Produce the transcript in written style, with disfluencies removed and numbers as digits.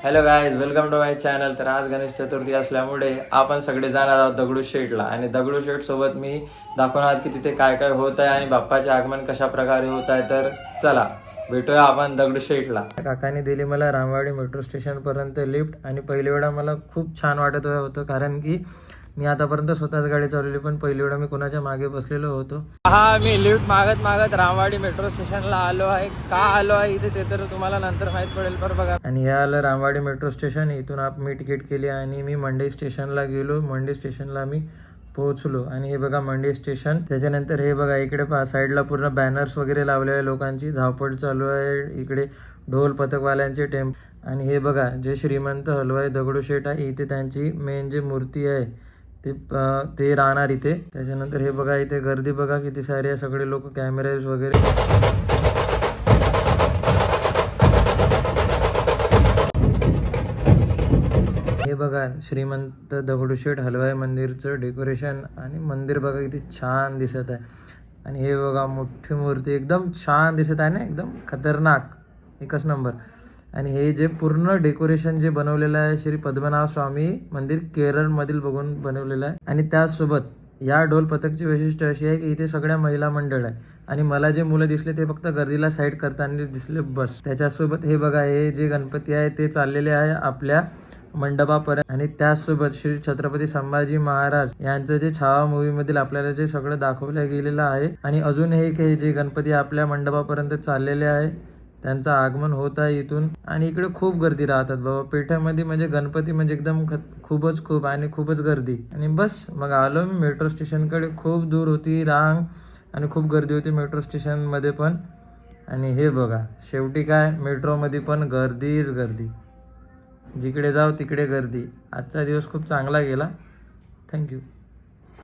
Hello guys, welcome to my channel. तर आज गणेश चतुर्थी असल्यामुळे आपण सगळे जाणार आहोत दगडूशेठला आणि दगडूशेठ सोबत मी दाखवणार की तिथे काय काय होत आहे आणि बाप्पाचे आगमन कशा प्रकारे होत आहे. तर चला भेटूया आपण दगडूशेठला. काकाने दिली मला रामवाडी मेट्रो स्टेशन पर्यंत लिफ्ट आणि पहिली वेळा मला खूप छान वाटत होतं, कारण की मी आतापर्यंत स्वतःच गाडी चालवली, पण पहिली वेळा मी कोणाच्या मागे बसलेलो होतो. हा, मी लिफ्ट मागत मागत रामवाडी मेट्रो स्टेशनला आलो आहे. का आलो आहे इथे ते तर तुम्हाला नंतर माहित पडेल, पर बघा. आणि हे आलं रामवाडी मेट्रो स्टेशन. इथून मी तिकीट केली आणि मी मंडई स्टेशनला गेलो. मंडई स्टेशनला मी पोहोचलो आणि हे बघा मंडई स्टेशन. त्याच्यानंतर हे बघा इकडे पहा, साईडला पूर्ण बॅनर्स वगैरे लावले आहे, लोकांची धावपळ चालू आहे. इकडे ढोल पथकवाल्यांचे आणि हे बघा जे श्रीमंत हलवाई दगडूशेठ आहे, इथे त्यांची मेन जी मूर्ती आहे ते राहणार इथे. त्याच्यानंतर हे बघा इथे गर्दी बघा किती सारी आहे, सगळे लोक कॅमेराज वगैरे. हे बघा श्रीमंत दगडूशेठ हलवाई मंदिरचं डेकोरेशन आणि मंदिर बघा किती छान दिसत आहे. आणि हे बघा मोठी मूर्ती एकदम छान दिसत आहे ना, एकदम खतरनाक, एकच नंबर. आणि हे जे पूर्ण डेकोरेशन जे बनवलेलं आहे श्री पद्मनाभ स्वामी मंदिर केरळमधील बघून बनवलेलं आहे. आणि त्याचसोबत या ढोल पथकची वैशिष्ट्य अशी आहे की इथे सगळ्या महिला मंडळ आहे आणि मला जे मुलं दिसले ते फक्त गर्दीला साईड करताना दिसले बस. त्याच्यासोबत हे बघा हे जे गणपती आहे ते चाललेले आहे आपल्या मंडपापर्यंत. आणि त्याचसोबत श्री छत्रपती संभाजी महाराज यांचं जे छावा मूवी मधील आपल्याला जे सगळं दाखवलं गेलेलं आहे. आणि अजून हे जे गणपती आपल्या मंडपापर्यंत चाललेले आहे त्यांचं आगमन होत आहे इथून. आणि इकडे खूप गर्दी राहतात बाबा पेठ्यामध्ये, म्हणजे गणपती म्हणजे एकदम खूप आणि खूपच गर्दी. आणि बस मग आलो मी मेट्रो स्टेशनकडे. खूप दूर होती रांग आणि खूप गर्दी होती मेट्रो स्टेशनमध्ये पण. आणि हे बघा शेवटी काय, मेट्रोमध्ये पण गर्दीच गर्दी, जिकडे जाऊ तिकडे गर्दी. आजचा दिवस खूप चांगला गेला. थँक्यू.